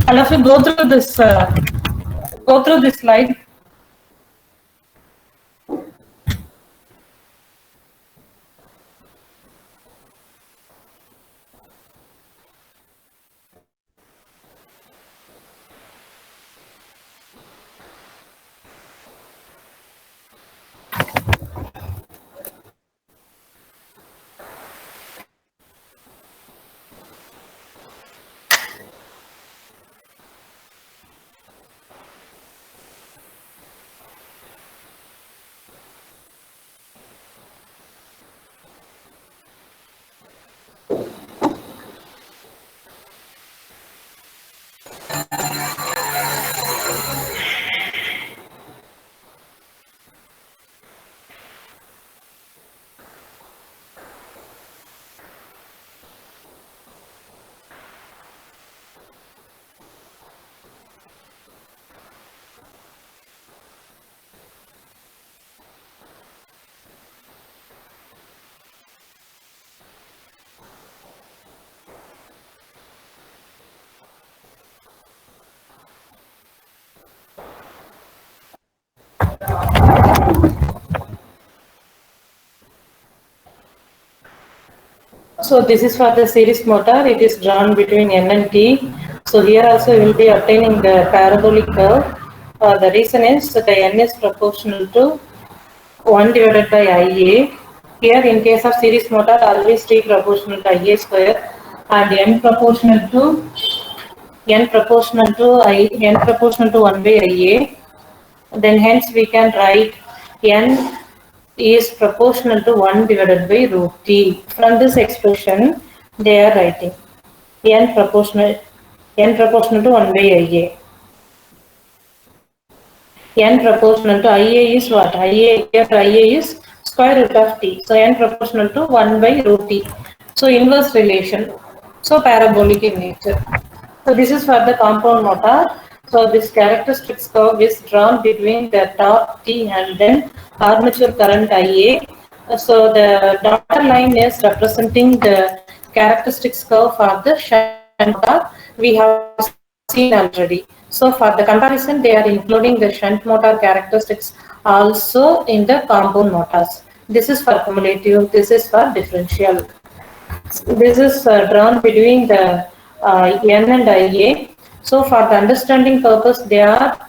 I'll have to go through this slide. So this is for the series motor. It is drawn between N and T. So here also we will be obtaining the parabolic curve. The reason is that the N is proportional to 1 divided by Ia. Here in case of series motor, always T proportional to Ia square and N proportional to 1 by Ia. Then hence we can write N is proportional to 1 divided by root T. From this expression, they are writing n proportional to 1 by Ia. N proportional to Ia is what? Ia is square root of T. So n proportional to 1 by root T. So inverse relation. So parabolic in nature. So this is for the compound motor. So this characteristics curve is drawn between the top T and then armature current Ia. So the dotted line is representing the characteristics curve for the shunt motor. We have seen already. So for the comparison, they are including the shunt motor characteristics also in the compound motors. This is for cumulative, this is for differential. This is drawn between the N and Ia. So for the understanding purpose, they are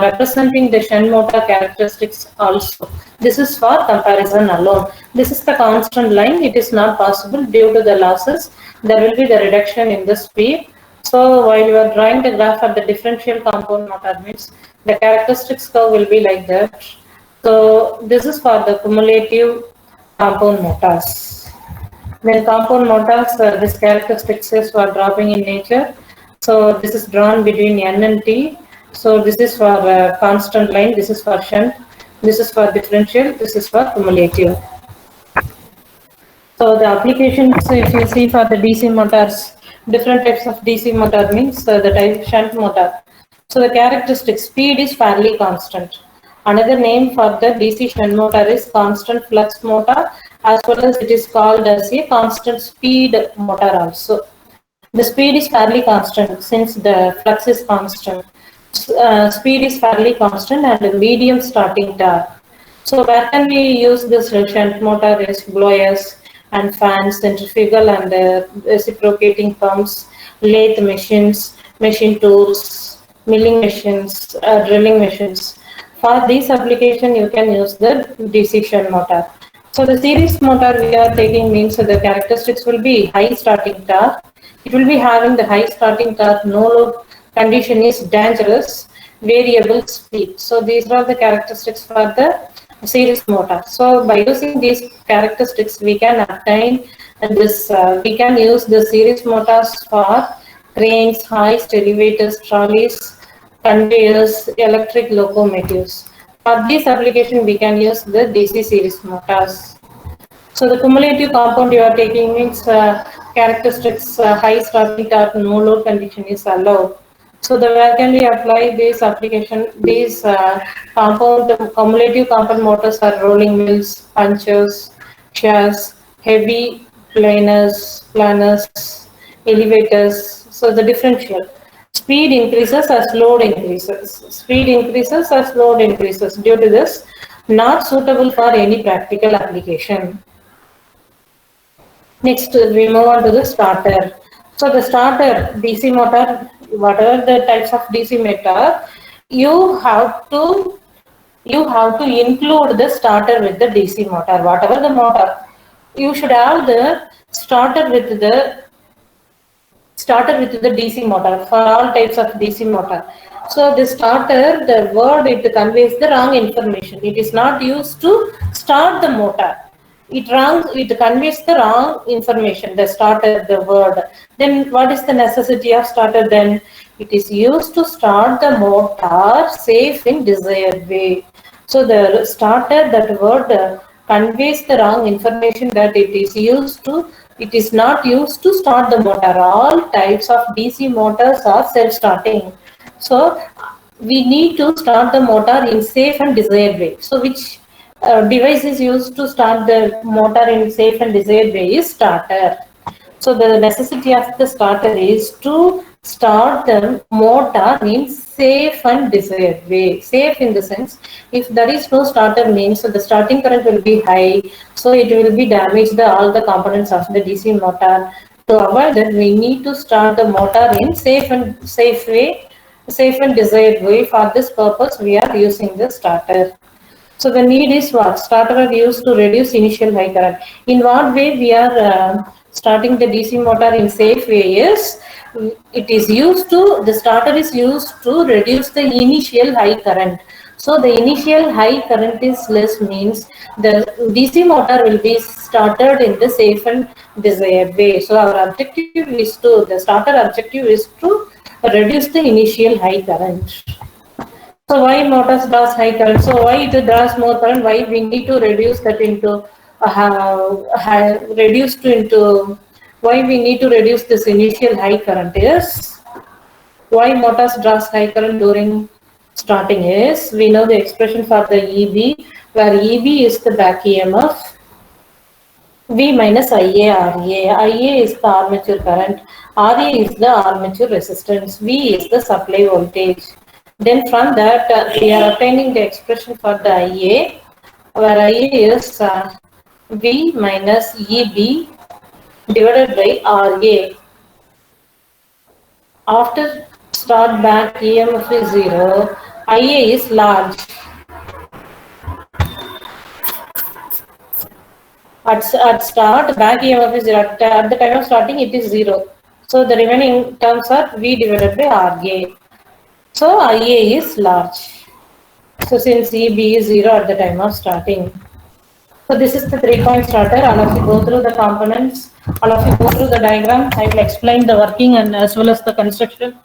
representing the shunt motor characteristics also. This is for comparison alone. This is the constant line. It is not possible due to the losses. There will be the reduction in the speed. So while you are drawing the graph of the differential compound motor, means the characteristics curve will be like that. So this is for the cumulative compound motors. Then compound motors, this characteristics is for dropping in nature. So this is drawn between N and T. So this is for constant line, this is for shunt, this is for differential, this is for cumulative. So the applications, if you see for the DC motors, different types of DC motor means the type shunt motor. So the characteristic speed is fairly constant. Another name for the DC shunt motor is constant flux motor, as well as it is called as a constant speed motor also. The speed is fairly constant since the flux is constant. Speed is fairly constant and a medium starting torque. So where can we use this shunt motor is blowers and fans, centrifugal and reciprocating pumps, lathe machines, machine tools, milling machines, drilling machines. For this application, you can use the DC shunt motor. So the series motor we are taking means the characteristics will be high starting torque. It will be having the high starting torque, no load condition is dangerous, variable speed. So these are the characteristics for the series motor. So by using these characteristics, we can obtain this. We can use the series motors for cranes, hoists, elevators, trolleys, conveyors, electric locomotives. For this application, we can use the DC series motors. So the cumulative compound you are taking means characteristics high starting torque, no load condition is allowed. So where can we apply this application? These cumulative compound motors are rolling mills, punchers, shears, heavy planers, elevators. So the differential. Speed increases as load increases. Speed increases as load increases. Due to this, not suitable for any practical application. Next, we move on to the starter. So the starter DC motor, whatever the types of DC motor, you have to include the starter with the DC motor. Whatever the motor, you should have the starter with the DC motor for all types of DC motor. So the starter, the word, it conveys the wrong information. It is not used to start the motor. It conveys the wrong information, the starter, the word. Then what is the necessity of starter then? It is used to start the motor safe in desired way. So the starter, that word conveys the wrong information that it is not used to start the motor. All types of DC motors are self-starting. So we need to start the motor in safe and desired way. So which device is used to start the motor in safe and desired way is starter. So the necessity of the starter is to start the motor in safe and desired way. Safe in the sense, if there is no starter means so the starting current will be high, so it will be damage all the components of the DC motor. To avoid that, we need to start the motor in safe way, safe and desired way. For this purpose, we are using the starter. So the need is what? Starter are used to reduce initial high current. In what way we are starting the DC motor in safe way is, it is used to, the starter is used to reduce the initial high current. So the initial high current is less means the DC motor will be started in the safe and desired way. So our objective is to, the starter objective is to reduce the initial high current. So why motors draws high current? So why it draws more current? Why we need to reduce that into reduce to into why we need to reduce this initial high current is, why motors draws high current during starting is, we know the expression for the EB, where EB is the back EMF, V minus IA RA. IA is the armature current, RA is the armature resistance, V is the supply voltage. Then from that, we are obtaining the expression for the IA, where IA is V minus EB divided by RA. After start back EMF is 0, IA is large. At start, back EMF is 0. At the time of starting, it is 0. So the remaining terms are V divided by RA. So IA is large. So since EB is 0 at the time of starting. So this is the 3-point starter. All of you go through the components. All of you go through the diagram. I will explain the working and as well as the construction.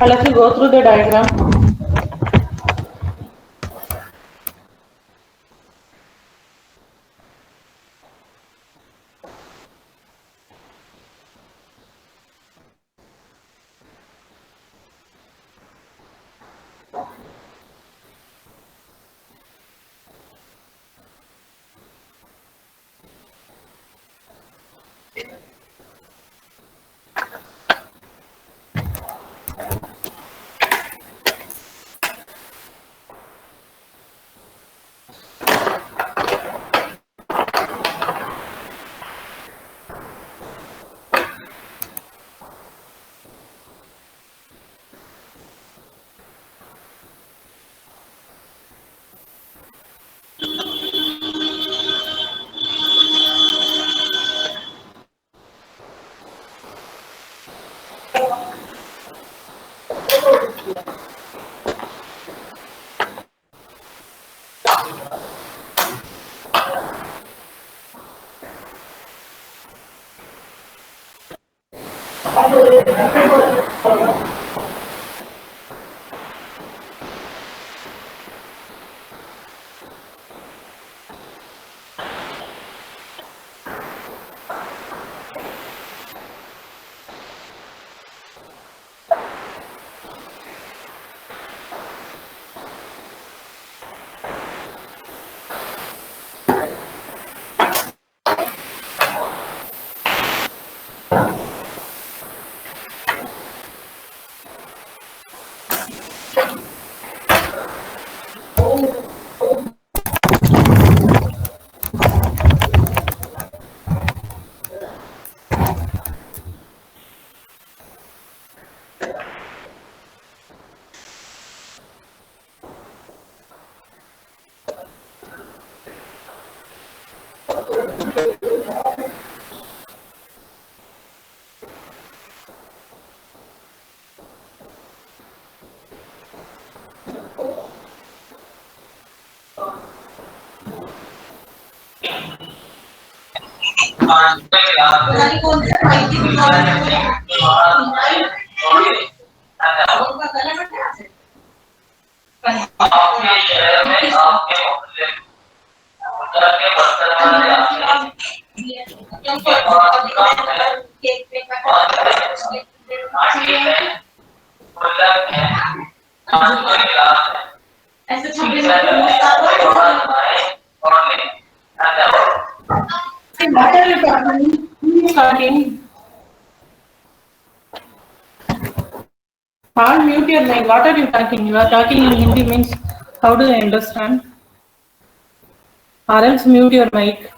All of you go through the diagram. What are you talking? Who is talking? I'll mute your mic. What are you talking? You are talking in Hindi means how do I understand? Or else mute your mic.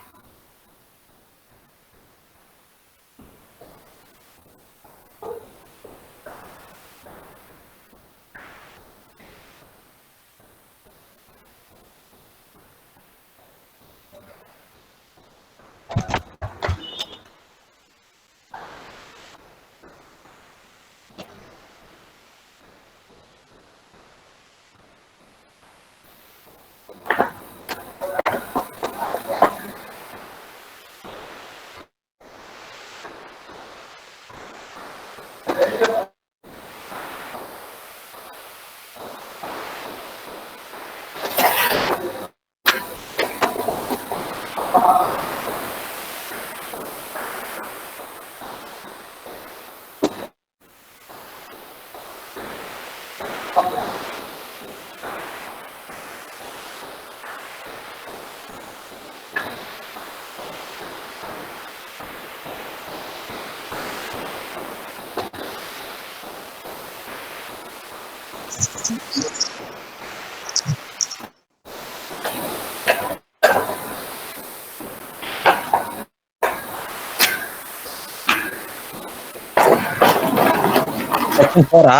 Section 4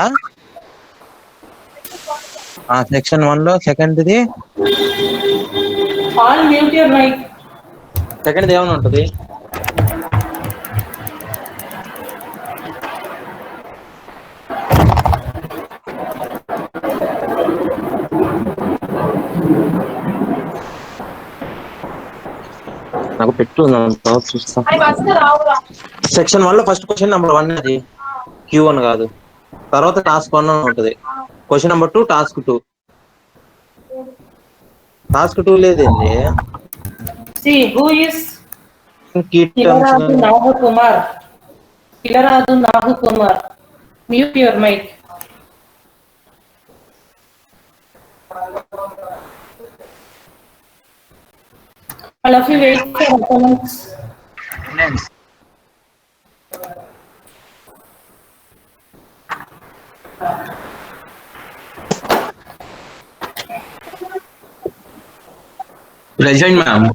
section 1 లో second the All mute your mic. Second ఏమైనా ఉంటది? నాకు పెట్టు చూస్తా. Section 1 లో first question number 1 అది Q1 కాదు. తర్వాత టాస్క్ 1 అని ఉంటది. Question number 2 task 2. టాస్క్ 2 లేదేంది? See, who is key terms Kilaradu Nahu Kumar? Kilaradu Nahu Kumar. Mute your mic. All of you wait for opponents. Present ma'am.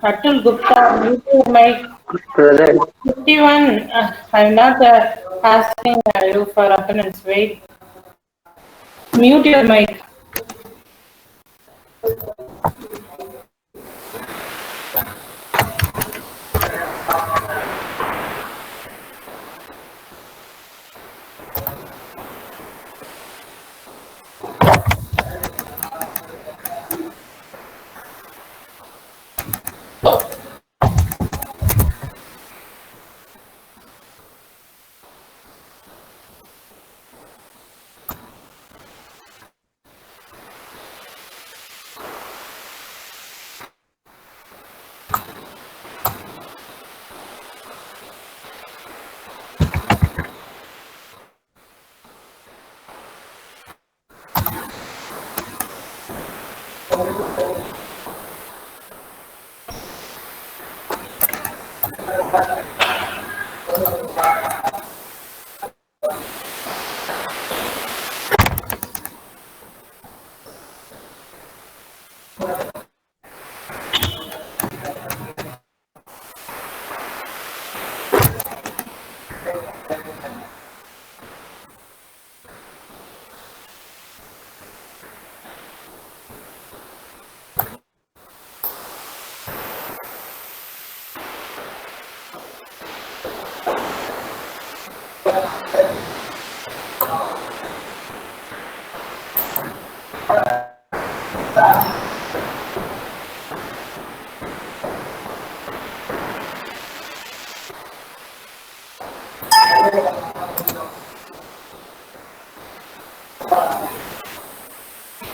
Atul Gupta, mute your mic. Present. 51. I'm not asking you for opponents. Wait. Mute your mic.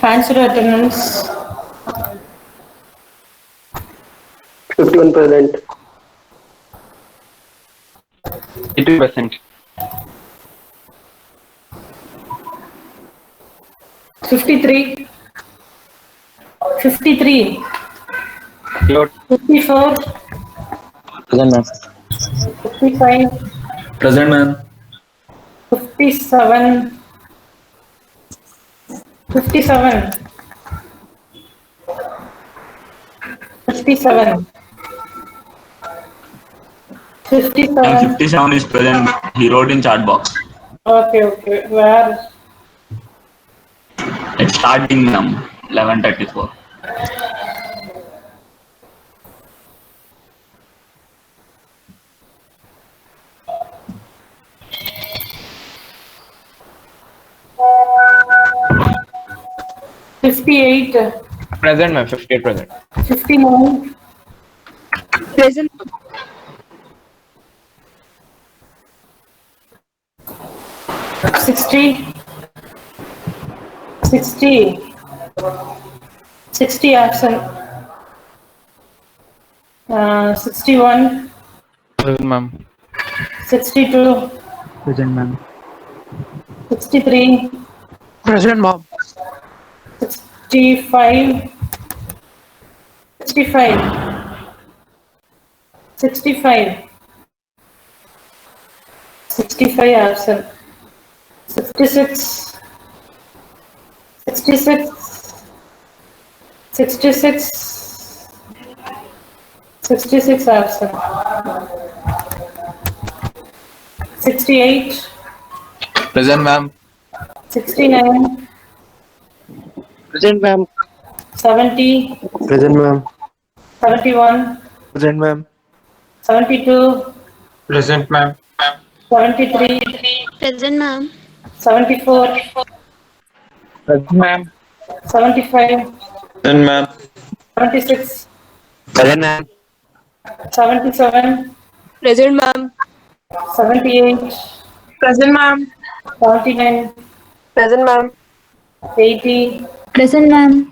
Answer attendance. 51%. 82%. 53. 53. Your 54. Present, ma'am. 55. Present, ma'am. 57. 57. 57. 57. 57 is present. He wrote in chat box. Okay. Where? It's starting 11:34. $58. Present, ma'am. 58%. $59. Present. $60. $60 absent. 61. Present, ma'am. 62. Present, ma'am. 63. Present, ma'am. 65. 65. 65. 65 absent. 66. 66. 66. 66 absent. 68. Present, ma'am. 69. Present, ma'am. 70. Present, ma'am. 71. Present, ma'am. 72. Present, ma'am. 73. Present, ma'am. 74. Present, ma'am. 75. Present, ma'am. 76. Present, ma'am. 77. Present, ma'am. 78. Present, ma'am. 79. Present, ma'am. 80. Present, ma'am.